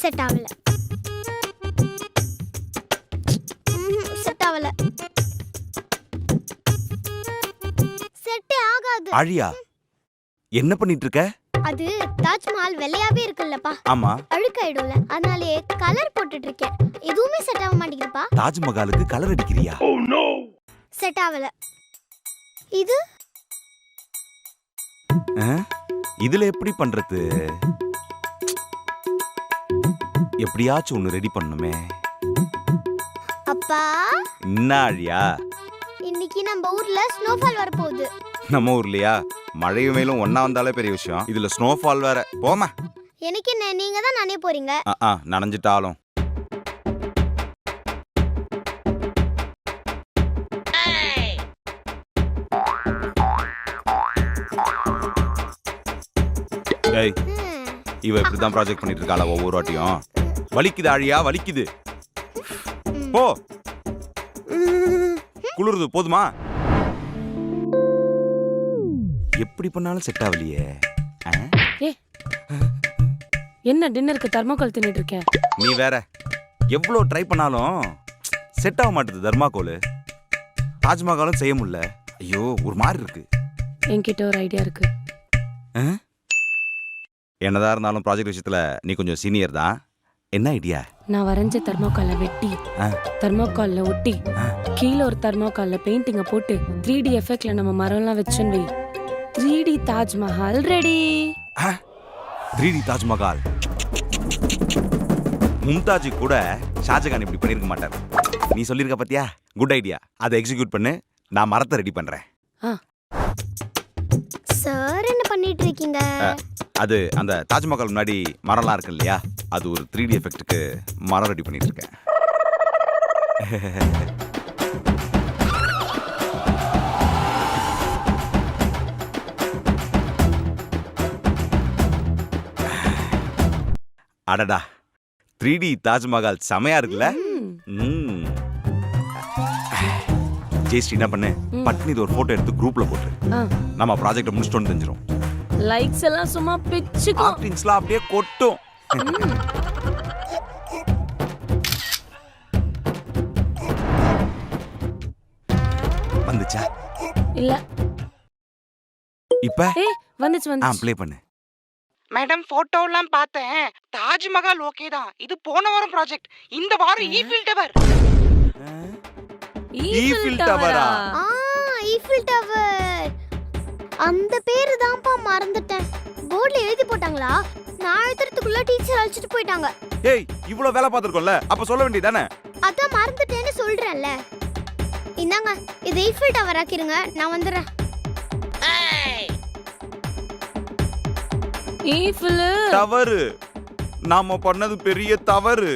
Set ஆகல. Set ஆகல. செட்டே ஆகாது. ஆழியா, என்ன பண்ணிட்டு இருக்க? அது தாஜ்மஹால் வெள்ளையாவே இருக்குல்லப்பா, ஆமா, அழுக்காயிடும்ல, அதனாலே கலர் போட்டுட்டு இருக்கேன். எதுவுமே செட் ஆக மாட்டேங்குதுப்பா. தாஜ்மஹாலுக்கு கலர் அடிக்கிறியா? செட் ஆகல. இது இதுல எப்படி பண்றது? எப்படியாச்சும் ஒண்ணு ரெடி பண்ணுமே. அப்பா, என்ன ஆழியா? இன்னைக்கு நம்ம ஊர்ல ஸ்னோஃபால் வர போகுது. நம்ம ஊர்லயா? மழையும் வெயிலும் ஒண்ணா வந்தாலே பெரிய விஷயம், இதுல ஸ்னோஃபால் வேற. போமா. எனக்கு என்ன, நீங்க தான் நானே போறீங்க. நனைஞ்சிட்டாலும். ஏய், இவ இப்படிதான் ப்ராஜெக்ட் பண்ணிட்டு இருக்காளா ஒவ்வொரு வாட்டியும்? வலிக்குது ஆழியா, வலிக்குது. போ, குளிருது, போதுமா? எப்படி பண்ணாலும் செட் ஆகலையே. என்ன டின்னருக்கு தர்மாக்கோல் தின்னுட்டு இருக்கேன்? நீ வேற, எவ்வளவு ட்ரை பண்ணாலும் செட் ஆக மாட்டேது தர்மாக்கோல். தாஜ்மஹாலும் செய்ய முடியல. ஐயோ, ஒரு மாதிரி இருக்கு. என்கிட்ட ஒரு ஐடியா இருக்கு. என்னதான் இருந்தாலும் ப்ராஜெக்ட் விஷயத்துல நீ கொஞ்சம் சீனியர் தான். என்ன ஐடியா? நான் வரைஞ்ச தர்மாக்கால வெட்டி தர்மாக்கால்ல ஒட்டி கீழே ஒரு தர்மாக்கால்ல பெயிண்டிங்க போட்டு 3D எஃபெக்ட்ல நம்ம மரம்லாம் வச்சுன்னு வை. 3D தாஜ்மஹால் ரெடி. 3D தாஜ்மஹால். மும்தாஜி கூட ஷாஜகான் இப்படி பண்ணிருக்க மாட்டார். நீ சொல்லிருக்க பாத்தியா? Good idea. அதை எக்ஸிக்யூட் பண்ணு, நான் மரத்தை ரெடி பண்றேன். சார், என்ன பண்ணிட்டு இருக்கீங்க? அது அந்த தாஜ்மஹால் முன்னாடி மரம்லாம் இருக்கு இல்லையா, அது ஒரு 3D எஃபெக்ட்டுக்கு மரம் ரெடி பண்ணிட்டு இருக்கேன். அடடா, 3D தாஜ்மஹால் செமையா இருக்குல்ல? ஜெயஸ்ரீ என்ன பண்ணு, பட்னி ஒரு போட்டோ எடுத்து குரூப்ல போட்டு நம்ம ப்ராஜெக்ட் முடிச்சிட்டோம்னு தெரிஞ்சிரும். லைக்ஸ் எல்லாம் சும்மா பிச்சுக்கும். ஆர்டிஸ்ட்லாம் அப்படியே கொட்டும். வந்துச்சா? இல்ல. இப்ப வந்துச்சு. ப்ளே பண்ணு. மேடம், போட்டோலாம் பார்த்தேன். தாஜ்மஹால் ஓகே தான். இது போன வாரம் ப்ராஜெக்ட். இந்த வாரம் ஈஃபில் டவர். ஈஃபில் டவரா? Eiffel tower. அந்த பேரு தான்ப்பா மறந்துட்டேன். போர்ட்ல எழுதி போட்டாங்களா? நான் எழுதுறதுக்குள்ள டீச்சர் அழைச்சிட்டு போயிட்டாங்க. ஏய், இவ்வளவு வேலை பார்த்திருக்கோம்ல, அப்ப சொல்ல வேண்டியதானே? அதான் மறந்துட்டேன்னு சொல்றேன்ல. இந்தாங்க, இது ஈஃபில் டவர் ஆக்கிருங்க, நான் வந்துடுறேன். Eiffel tower. நாம பண்ணது பெரிய தவறு.